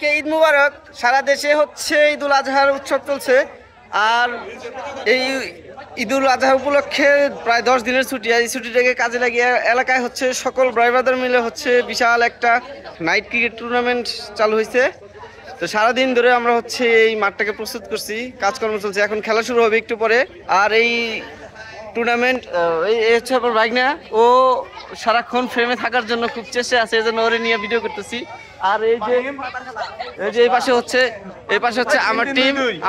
সবাইকে ঈদ মুবারক। সারা দেশে হচ্ছে ঈদুল আজহার উৎসব চলছে, আর এই ঈদুল আজহা উপলক্ষে প্রায় 10 দিনের ছুটি। এই ছুটিটাকে কাজে লাগিয়ে এলাকায় হচ্ছে সকল ভাই ব্রাদার মিলে হচ্ছে বিশাল একটা নাইট ক্রিকেট টুর্নামেন্ট চালু হয়েছে। তো সারাদিন ধরে আমরা হচ্ছে এই মাঠটাকে প্রস্তুত করছি, কাজকর্ম চলছে। এখন খেলা শুরু হবে একটু পরে। আর এই টুর্নামেন্ট এই হচ্ছে আমার বাইক না, ও সারাক্ষণ ফ্রেমে থাকার জন্য খুব চেষ্টা আছে, এই জন্য ওরে নিয়ে ভিডিও করতেছি। আর এই যে এই পাশে হচ্ছে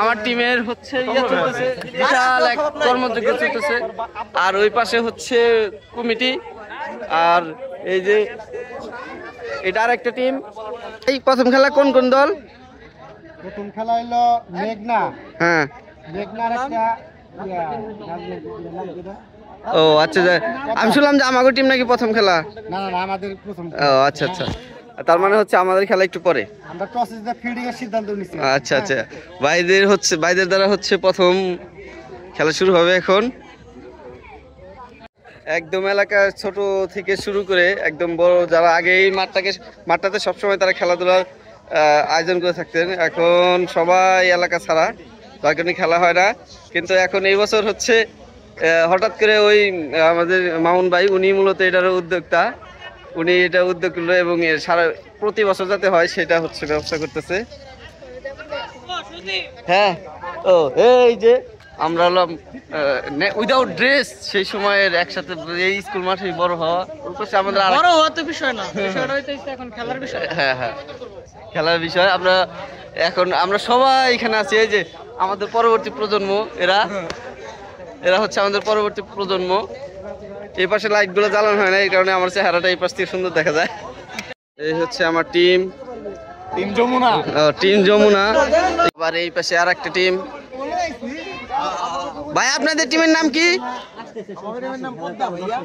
আমার টিমের হচ্ছে ইয়ে চলতেছে, বিশাল এক কর্মযজ্ঞ চলতেছে। আর ওই পাশে হচ্ছে কমিটি। আর এই যে এটা আর একটা টিম। এই প্রথম খেলা কোন কোন দল? প্রথম খেলা হলো মেঘনা। হ্যাঁ, মেঘনার একটা ও আচ্ছা, আমি শুনলাম যে আমাদের টিম নাকি প্রথম খেলা। না না, আমাদের প্রথম। ও আচ্ছা আচ্ছা, তার মানে হচ্ছে আমাদের খেলা একটু পরে। আমরা টসে ফিল্ডিং এর সিদ্ধান্ত নিছি। আচ্ছা আচ্ছা, ভাইদের দ্বারা হচ্ছে প্রথম খেলা শুরু হবে এখন। একদম এলাকার ছোট থেকে শুরু করে একদম বড় যারা আগে এই মাঠটাতে সবসময় তারা খেলাধুলার আয়োজন করে থাকতেন, এখন সবাই এলাকা ছাড়া, তার কারণে খেলা হয় না। কিন্তু এখন এই বছর হচ্ছে হঠাৎ করে ওই আমাদের মামুন ভাই, উনি মূলত এটার উদ্যোক্তা, উনি এটা উদ্যোগ করলো এবং সারা প্রতি বছর যাতে হয় সেটা হচ্ছে ব্যবস্থা করতেছে। হ্যাঁ, ও এই যে আমরা হলাম উইদাউট ড্রেস সেই সময়ের একসাথে এই স্কুল মাঠে বড় হওয়া, আমাদের বড় হওয়া তো বিষয় না, বিষয়টা হইতেছে এখন খেলার বিষয়। হ্যাঁ হ্যাঁ, খেলার বিষয়। আমরা সবাই এখানে আছি। এই যে আমাদের পরবর্তী প্রজন্ম, এরা হচ্ছে আমাদের পরবর্তী প্রজন্ম। এই পাশে লাইট গুলো জ্বালানো হয় না, এই কারণে আমার চেহারাটা এই পাশ থেকে সুন্দর দেখা যায়। এই হচ্ছে আমার টিম যমুনা। এবার এই পাশে আর একটা টিম। ভাই আপনাদের টিমের নাম কি?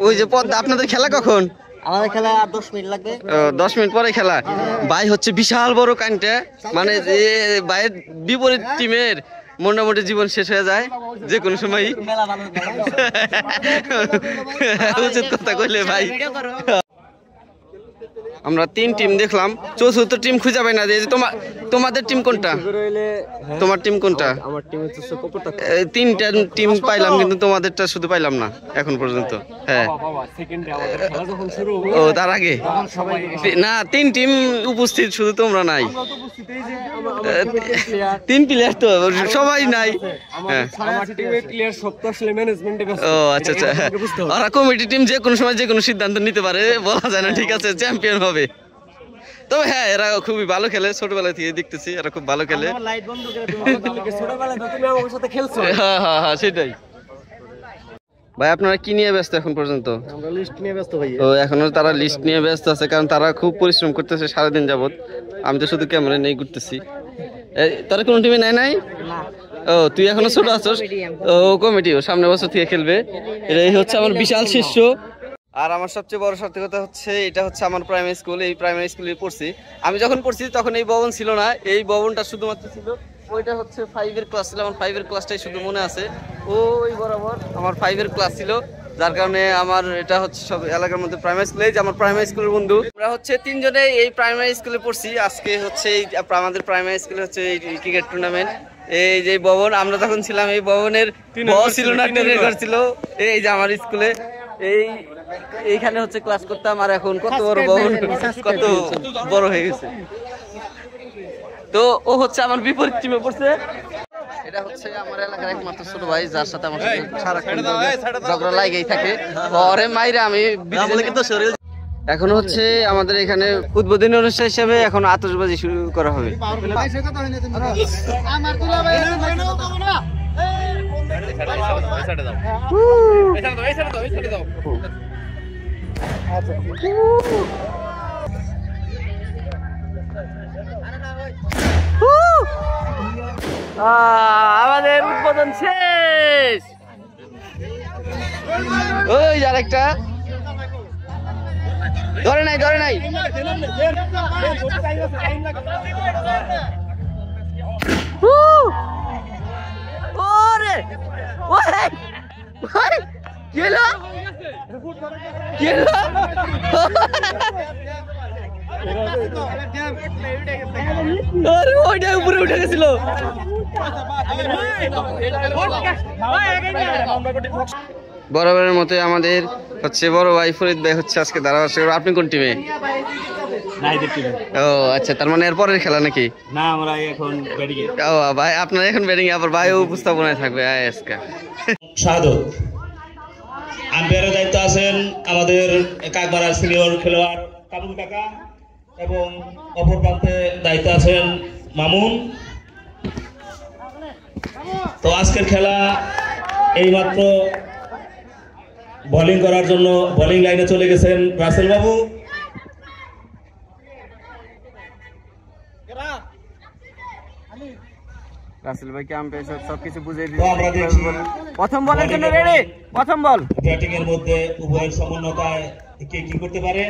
ওই যে পদ্মা। আপনাদের খেলা কখন? আমাদের খেলা 10 মিনিট লাগবে। 10 মিনিট পরে খেলা। ভাই হচ্ছে বিশাল বড় কাইনটা, মানে ভাইয়ের বিপরীত টিমের মোটামুটি জীবন শেষ হয়ে যায় যে কোনো সময়। উচিত কথা কইলে ভাই। আমরা 3 টিম দেখলাম, চতুর্থ টিম খুঁজে পাই না। তোমাদের টিম কোনটা? তোমার টিম কোনটা? আমার টিম হচ্ছে 3টা টিম পাইলাম, কিন্তু তোমাদেরটা শুধু পাইলাম না এখন পর্যন্ত। হ্যাঁ, ও তার আগে না, 3 টিম উপস্থিত, শুধু তোমরা নাই। 3 প্লেয়ার তো সবাই নাই। ও আচ্ছা আচ্ছা, ওরা কমিটি টিম যে কোনো সময় যে কোনো সিদ্ধান্ত নিতে পারে, বলা যায় না। ঠিক আছে, চ্যাম্পিয়ন হবে। তবে হ্যাঁ, এরা খুবই ভালো খেলে, ছোটবেলা থেকে দেখতেছি এরা খুব ভালো খেলে। হ্যাঁ হ্যাঁ হ্যাঁ, সেটাই। ভাই আপনারা কি নিয়ে ব্যস্ত এখন পর্যন্ত? আমরা লিস্ট নিয়ে ব্যস্ত ভাই। ও এখনো তারা লিস্ট নিয়ে ব্যস্ত আছে, কারণ তারা খুব পরিশ্রম করতেছে সারাদিন যাবত। আমি তো শুধু ক্যামেরা নিয়ে ঘুরতেছি। তারা কোনো টিমে নাই? ও তুই এখনো ছোট আছিস? ও কমিটিও সামনে বছর থেকে খেলবে। এই হচ্ছে আমার বিশাল শিষ্য। আর আমার সবচেয়ে বড় সার্থকতা হচ্ছে এটা হচ্ছে আমার প্রাইমারি স্কুল। এই প্রাইমারি স্কুলে পড়ছি। আমি যখন পড়ছি তখন এই ভবন ছিল না, এই ভবনটা শুধুমাত্র ছিল, ওইটা হচ্ছে 5-এর ক্লাস ছিল। আমার 5-এর ক্লাসটাই শুধু মনে আছে, ওই বরাবর আমার 5-এর ক্লাস ছিল, যার কারণে আমার এটা হচ্ছে সব এলাকার মধ্যে প্রাইমারি স্কুলে যে আমার প্রাইমারি স্কুলের বন্ধু। আমরা হচ্ছে 3 জনে এই প্রাইমারি স্কুলে পড়ছি। আজকে হচ্ছে আমাদের প্রাইমারি স্কুলে হচ্ছে এই ক্রিকেট টুর্নামেন্ট। এই যে ভবন, আমরা যখন ছিলাম এই ভবনের ছিল না, টিনের ঘর ছিল। এই যে আমার স্কুলে এইখানে হচ্ছে ক্লাস করতাম, আর এখন কত বড় ভবন, কত বড় হয়ে গেছে। তো ও হচ্ছে আমার বিপরীত টিমে পড়ছে। এটা হচ্ছে আমার এলাকার একমাত্র ছোট ভাই, যার সাথে আমার সারাক্ষণ ঝগড়া লাগেই থাকে। পরে মাইরা আমি এখন হচ্ছে আমাদের এখানে উদ্বোধনী অনুষ্ঠান হিসেবে এখন আতশবাজি শুরু করা হবে। আমাদের উদ্বোধন শেষ। ওই আরেকটা ধরে নাই ওরে কি হলো আরে ওইটা উপরে উঠে গেছিল। বরাবরের মতো আমাদের হচ্ছে বড় ভাই ফরিদ ভাই হচ্ছে আজকে ধারাভাষ্য। আপনি কোন টিমে? ও আচ্ছা, তার মানে এর পরের খেলা নাকি? না, আমরা এখন ব্যাটিং এ। ও ভাই আপনার এখন ব্যাটিং, আবার ভাইও উপস্থাপনায় থাকবে আজকে। শাহাদত আম্পায়ারের দায়িত্ব আছেন আমাদের কাকমারার সিনিয়র খেলোয়াড় কাবুল কাকা, এবং অপর প্রান্তে দায়িত্ব আছেন মামুন। তো আজকের খেলা এইমাত্র বোলিং করার জন্য বোলিং লাইনে চলে গেছেন রাসেল বাবু। রাসেল ভাই ক্যাম্পে সবকিছু বুঝিয়ে তো আমরা দেখছি প্রথম বলের জন্য রেডি। প্রথম বল ব্যাটিং এর মধ্যে উভয়ের সমন্বয়তায় কে কি করতে পারে।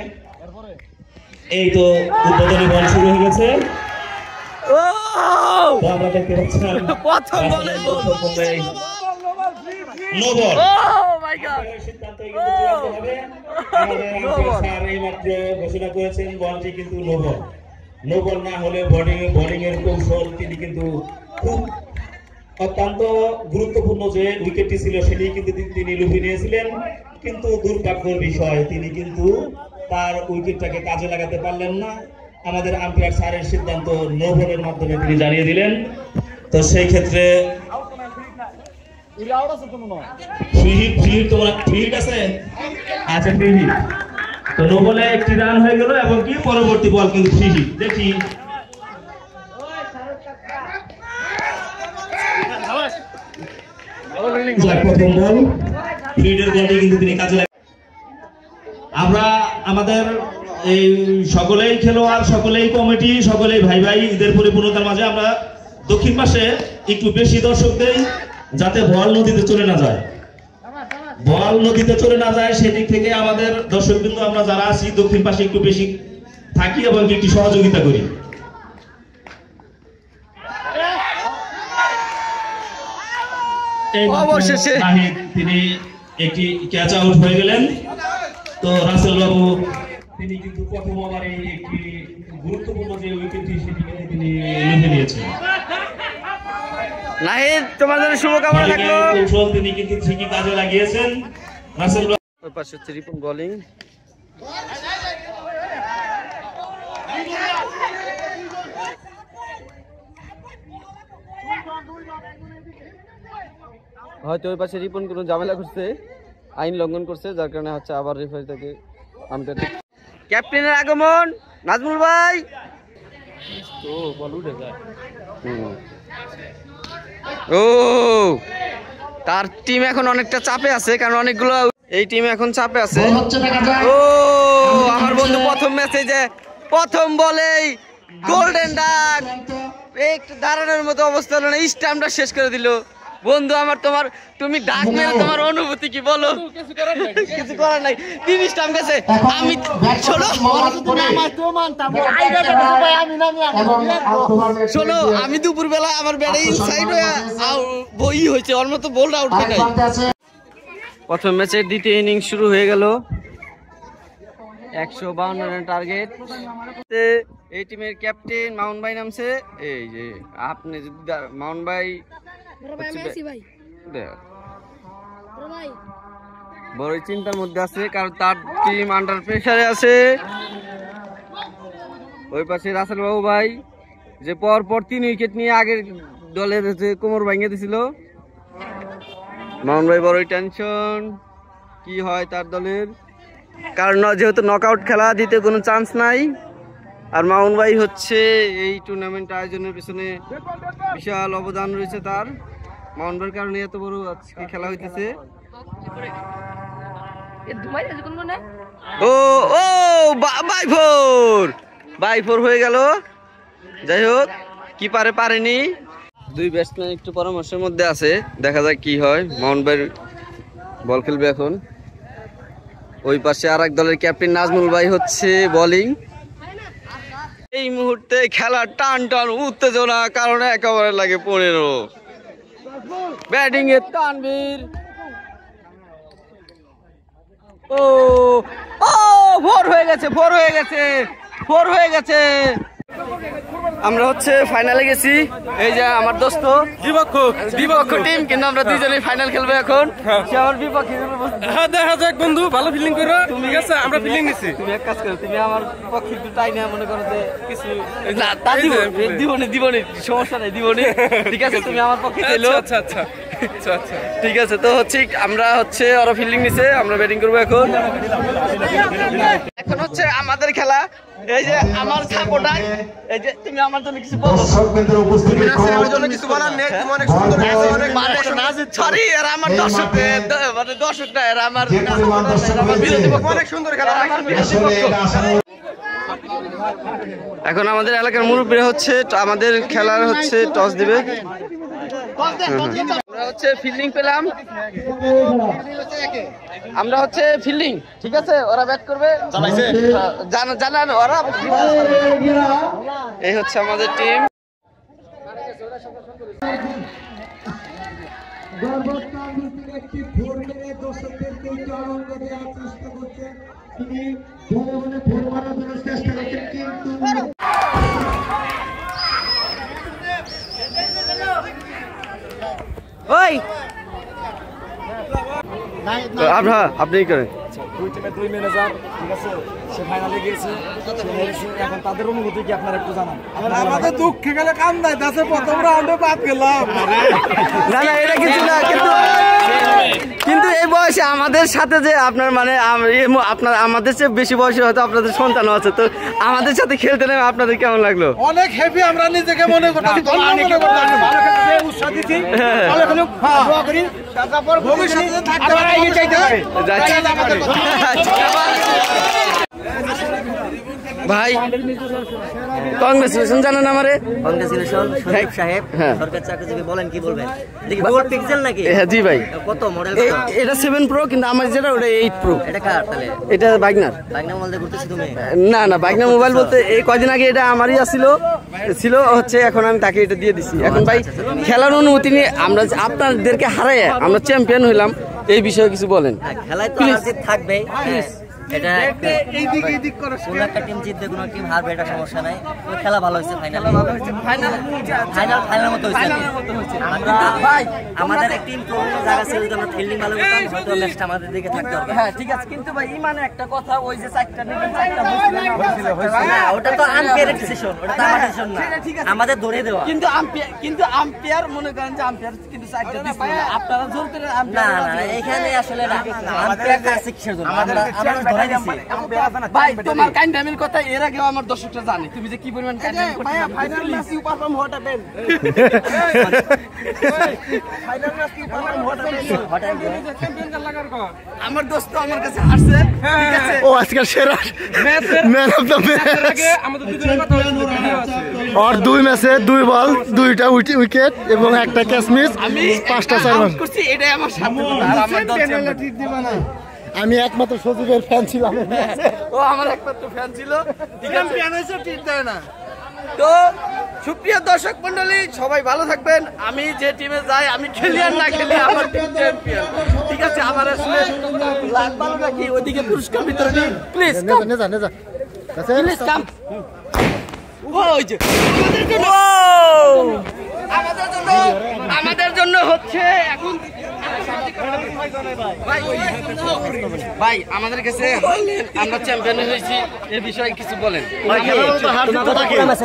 এই তো উদ্বোধনী বল শুরু হয়ে গেছে। ও তো আমরা দেখতে পাচ্ছেন প্রথম বলে নো বল। ও মাই গড, সিদ্ধান্ত কিন্তু চূড়ান্ত হবে। আমাদের আম্পায়ার স্যার এইমাত্র ঘোষণা করেছেন বলটি কিন্তু নো বল। নো বল না হলে বোলিং এর কৌশল তিনি কিন্তু খুব অত্যন্ত গুরুত্বপূর্ণ যে উইকেটটি ছিল সেটি কিন্তু তিনি লুফে নিয়েছিলেন, কিন্তু দুর্ভাগ্যের বিষয় তিনি কিন্তু তার উইকেটটাকে কাজে লাগাতে পারলেন না। আমাদের আম্পায়ার স্যারের সিদ্ধান্ত নো বলের মাধ্যমে তিনি জানিয়ে দিলেন। তো সেই ক্ষেত্রে আচ্ছা ফ্রি হিট, তো নো বলে একটি রান হয়ে গেল এবং কি পরবর্তী বল কিন্তু ফ্রি হিট। দেখি প্রথম বল ফ্রি হিটের বলটি কিন্তু তিনি কাজে লাগান। আমরা আমাদের এই সকলেই খেলোয়াড়, সকলেই কমিটি, সকলেই ভাই ভাই ঈদের পরিপূর্ণতার মাঝে আমরা দক্ষিণ পাশে একটু বেশি দর্শক দেই, যাতে বল নদীতে চলে না যায়। বল নদীতে চলে না যায় সেদিক থেকে আমাদের দর্শক বিন্দু আমরা যারা আছি দক্ষিণ পাশে একটু বেশি থাকি এবং একটু সহযোগিতা করি। অবশেষে তিনি একটি ক্যাচ আউট হয়ে গেলেন। তো রাসেল বাবু তিনি কিন্তু প্রথম ওভারে একটি গুরুত্বপূর্ণ যে উইকেটটি সেটি কিন্তু তিনি লুফে নিয়েছেন। নাহিদ, তোমার জন্য শুভকামনা থাকলো। কৌশল তিনি কিন্তু ঠিকই কাজে লাগিয়েছেন। রাসেল বাবু ওই পাশে হচ্ছে রিপন বোলিং। হয়তো ওই পাশে রিপন কোনো ঝামেলা করছে, আইন লঙ্ঘন করছে, যার কারণে হচ্ছে আবার রেফারি থেকে ক্যাপ্টেনের আগমন নাজমুল ভাই। তো বল উঠে যায়। ও তার টিম এখন অনেকটা চাপে আছে, কারণ অনেকগুলো এই টিম এখন চাপে আছে। ও আমার বন্ধু প্রথম ম্যাচে যে প্রথম বলেই গোল্ডেন ডাক, একটু দাঁড়ানোর মতো অবস্থা হলো না, স্টাম্পটা শেষ করে দিল। বন্ধু আমার, তুমি ডাক মেরে তোমার অনুভূতি কি বলো? কিছু করার নাই, 30 স্টাম্প গেছে। আমি শোনো, আমি দুপুর বেলা আমার ব্যাটে ইনসাইড বই হয়েছে, ওর মতো বোল্ড আউট হয় নাই। প্রথম ম্যাচের দ্বিতীয় ইনিংস শুরু হয়ে গেল। 152 রানের টার্গেট। এই টিমের ক্যাপ্টেন মাউন ভাই নামছে। এই যে আপনি যদি মাউন ভাই বড় চিন্তার মধ্যে আছে, কারণ তার টিম আন্ডার প্রেসারে আছে। ওই পাশে রাসেল বাবু ভাই যে পর 3 উইকেট নিয়ে আগের দলের কোমর ভাঙিয়ে দিছিল। মাউন ভাই বড়ই টেনশন, কি হয় তার দলের, কারণ যেহেতু নকআউট খেলা দিতে কোনো চান্স নাই। আর মাউন ভাই হচ্ছে এই টুর্নামেন্ট আয়োজনের পিছনে বিশাল অবদান রয়েছে তার। মাউন ভাইয়ের কারণে এত বড় আজকে খেলা হইতেছে। ও ও বাই ফোর হয়ে গেল। যাই হোক, কি পারেনি। দুই ব্যাটসম্যান একটু পরামর্শের মধ্যে আছে, দেখা যাক কি হয়। মাউন ভাই বল খেলবে এখন। ওই পাশে আর এক দলের ক্যাপ্টেন নাজমুল ভাই হচ্ছে বোলিং। এই মুহূর্তে খেলা টান উত্তেজনা, কারণ একেবারে লাগে 15। ব্যাটিং এ তানভীর। ও ও 4 হয়ে গেছে। 4 হয়ে গেছে। আমরা হচ্ছে ফাইনালে গেছি। এই যে আমার দোস্ত বিপক্ষ টিম, কিন্তু আমরা দুইজনেই ফাইনাল খেলবো এখন। সে আমার বিপক্ষে। হ্যাঁ দেখা যাক বন্ধু, ভালো ফিলিং করো। ঠিক আছে, আমরা ফিলিং নিছি। তুমি এক কাজ করো, তুমি আমার পক্ষে একটু টাই না, মনে করো যে কিছু না তা দিবনি, সমস্যা নাই, দিবনি। ঠিক আছে, তুমি আমার পক্ষে খেলো। আচ্ছা আচ্ছা আচ্ছা আচ্ছা ঠিক আছে, তো হচ্ছে আমরা হচ্ছে ওরা ফিল্ডিং নিছে, আমরা ব্যাটিং করবো এখন। এখন হচ্ছে আমাদের খেলা। এই যে আমার সাপোর্টার, এই যে তুমি আমার জন্য কিছু বলো। আমার জন্য কিছু বলার নেই, তুমি অনেক সুন্দর সরি, এরা আমার দর্শক, মানে দর্শক না, এরা আমার বিরোধী পক্ষ। অনেক সুন্দর খেলা। আমার বিরোধী পক্ষ। এখন আমাদের এলাকার মুরব্বীরা হচ্ছে আমাদের খেলার হচ্ছে টস দিবে। আমরা হচ্ছে ফিল্ডিং পেলাম, আমরা হচ্ছে ফিল্ডিং। ঠিক আছে, ওরা ব্যাট করবে, জানান ওরা। এই হচ্ছে আমাদের টিম। ওই আপনি করেন। দুই ম্যানেজার, ঠিক আছে, সে ফাইনালে গিয়েছে, সে হেরেছে। এখন তাদের অনুভূতি কি আপনারা একটু জানান। আমাদের দুঃখে গেলে কাম নাই, দাসে প্রথম রাউন্ডে বাদ গেলাম। না না, এটা কিছু না, কিন্তু এই বয়সে আমাদের সাথে যে আপনার মানে আপনার আমাদের চেয়ে বেশি বয়সে হয়তো আপনাদের সন্তানও আছে, তো আমাদের সাথে খেলতে নেমে আপনাদের কেমন লাগলো? অনেক হ্যাপি আমরা নিজেকে মনে করতাম, উৎসাহ দিচ্ছি। ভবিষ্যতে থাকতে ভাই কংগ্রেচুলেশন জানান আমারে। কংগ্রেচুলেশন সন্দীপ সাহেব, সরকার চাকরিজীবী। বলেন কি বলবেন? দেখি গোল্ড পিক্সেল নাকি? হ্যাঁ জি ভাই। কত মডেল? এটা 7 Pro, কিন্তু আমার যেটা ওটা 8 Pro। এটা কার তাহলে? এটা বাইকনার। বাইকনা মোবাইল দিয়ে ঘুরতেছি তুমি? না না, বাইকনার মোবাইল বলতে এই কয়দিন আগে এটা আমারই ছিল হচ্ছে, এখন আমি তাকে এটা দিয়ে দিছি। এখন ভাই খেলার অনুমতি নিয়ে আমরা আপনাদেরকে হারাই আমরা চ্যাম্পিয়ন হইলাম, এই বিষয়ে কিছু বলেন। খেলায় তো হার জিত থাকবেই। এটা কোন একটা টিম জিতবে, কোন টিম হারবে, এটা সমস্যা নাই। খেলা ভালো হয়েছে, ফাইনাল মতো হয়েছে। আমরা আমাদের এক টিম জায়গা ছিল, যদি আমরা ফিল্ডিং ভালো করতাম হয়তো ম্যাচটা আমাদের দিকে থাকতে হবে। হ্যাঁ ঠিক আছে, কিন্তু ভাই ইমানে একটা কথা, ওই যে 4টা নেবেন 4টা বসছিল না, ওটা তো আনফেয়ার ডিসিশন, ওটা তো আমার ডিসিশন না, আমাদের ধরে দেওয়া। কিন্তু আম্পায়ার মনে করেন যে আম্পায়ার কিন্তু 4টা দিছিল না, আপনারা জোর করে না না, এখানে আসলে আম্পায়ার কাছে কিসের জন্য আমরা ধরে দিছি। ভাই তোমার কাইন্ডামির কথা এর আগেও আমার দর্শকরা জানে, তুমি যে কি পরিমাণ কাইন্ডামি করতে। Final match you perform what happen, final match you perform what happen. Champion কার লাগার কথা আমার দোস্ত আমার কাছে আসছে, ঠিক আছে, ও আজকে সেরা ম্যান অফ দ্য ম্যাচ। আগে আমাদের দুজনের কথা হয়েছে, আর 2 ম্যাচে 2 বল 2টা উইকেট এবং একটা ক্যাচ মিস, আমি 5টা 4 রান করছি। এটাই আমার সাথে আর আমার দল ঠিক দিবা না। আমি একমাত্র সজীবের ফ্যান ছিলাম, ও আমার একমাত্র ফ্যান ছিল, ঠিক আছে, চ্যাম্পিয়ন হইছে, ঠিক দেয় না। তো সুপ্রিয় দর্শক মণ্ডলী, সবাই ভালো থাকবেন। আমি যে টিমে যাই, আমি খেলি আর না খেলি, আমার টিম চ্যাম্পিয়ন, ঠিক আছে। আমার আসলে লাখ ভালো নাকি ওইদিকে পুরস্কার বিতরণ, প্লিজ প্লিজ কাম। ওই যে আমাদের জন্য হচ্ছে এখন ভাই আমাদের কাছে আমরা চ্যাম্পিয়ন হয়েছি, এই বিষয়ে কিছু বলেন।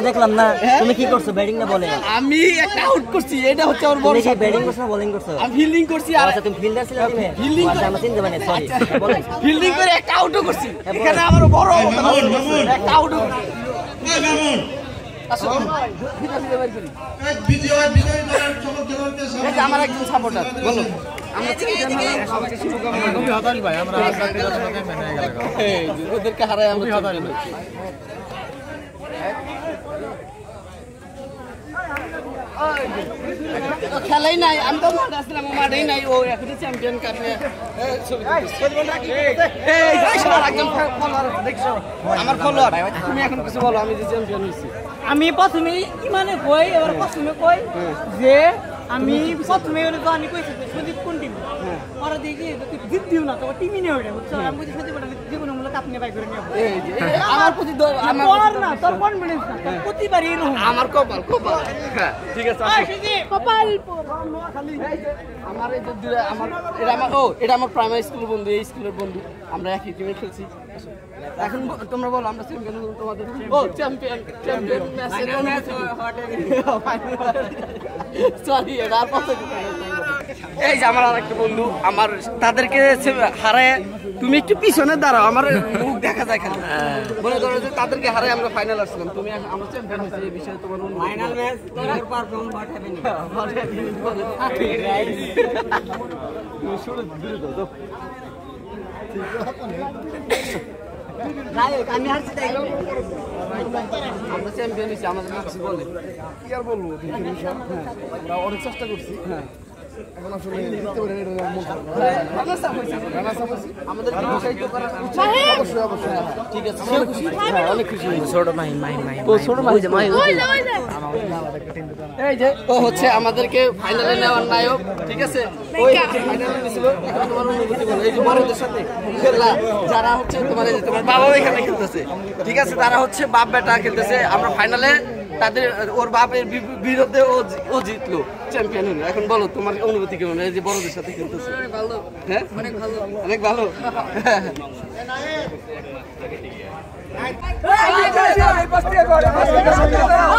দেখলাম না, তুমি কি করছো? ব্যাটিং না বলে? আমি একটা আউট করছি, এটা হচ্ছে আমার বড়। ব্যাটিং করছো না বোলিং করছো? আমি ফিল্ডিং করছি। আর আচ্ছা, তুমি ফিল্ডার ছিলে টিমে? ফিল্ডিং আচ্ছা, আমরা চিনতে পারি না, সরি। বলেন। ফিল্ডিং করে একটা আউটও করছি, এখানে আমার বড় একটা আউটও করছি। আমার একজন সাপোর্টার, বলো ওদেরকে হারাই আমরা খেলাই নাই। আমি তো মাঠে আসলাম, মাঠেই নাই, ও এখনই চ্যাম্পিয়ন কাপে আমার ফলোয়ার। তুমি এখন কিছু বলো, আমি যে চ্যাম্পিয়ন হয়েছি। আমি প্রথমে মানে কই, এবার প্রথমে কই যে আমি প্রথমে হলে তো আমি কইছি যে সুদীপ কোন টিম পরে দেখি তুই জিত দিও না তো টিমই নেই ওটা বুঝছো আমি বলছি সুদীপ ওটা জীবনমূলক আপনি বাই করে নিও এই যে আমার প্রতি আমার তোর না তোর কনফিডেন্স না তোর প্রতিবারই এরকম আমার কপাল হ্যাঁ ঠিক আছে কপাল আমার এই যে আমার এটা আমার প্রাইমারি স্কুলের বন্ধু এই স্কুলের বন্ধু আমরা একই টিমে খেলছি এখন তোমরা বলো আমরা চ্যাম্পিয়ন তোমাদের চ্যাম্পিয়ন সরি এটা আর পছন্দ এই যে আমার আরেকটা বন্ধু আমার তাদেরকে হারায় তুমি একটু পিছনে দাঁড়াও আমার মুখ দেখা যায় খালি মনে করো যে তাদেরকে হারায় আমরা ফাইনাল আসছিলাম তুমি আমরা চ্যাম্পিয়ন হয়েছি এই বিষয়ে তোমার ফাইনাল ম্যাচ তোর পারফরম্যান্স হট হ্যাপেনিং শুরু দিলে দাও আমি হারছি তাই আমরা চ্যাম্পিয়ন হয়েছি আমাদের মাক্সি বলে কি আর বলবো আমরা অনেক চেষ্টা করছি এখন আসলে জিততে পারি না, এটা মন খারাপ। আমাদের উৎসাহিত করার অবশ্যই অবশ্যই ঠিক আছে অনেক খুশি ছোট মাই ছোট মাই এই যে ও হচ্ছে আমাদেরকে ফাইনালে নেওয়ার নায়ক ঠিক আছে ওই ফাইনালে নিছিল এখন তোমার অনুভূতি বলো এই যে বড়দের সাথে খেলা যারা হচ্ছে তোমার এই যে তোমার বাবা এখানে খেলতেছে ঠিক আছে তারা হচ্ছে বাপ বেটা খেলতেছে আমরা ফাইনালে তাদের ওর বাপের বিরুদ্ধে ও জিতলো চ্যাম্পিয়ন হলো এখন বলো তোমার অনুভূতি কেমন এই যে বড়দের সাথে খেলতেছে ভালো হ্যাঁ অনেক ভালো এই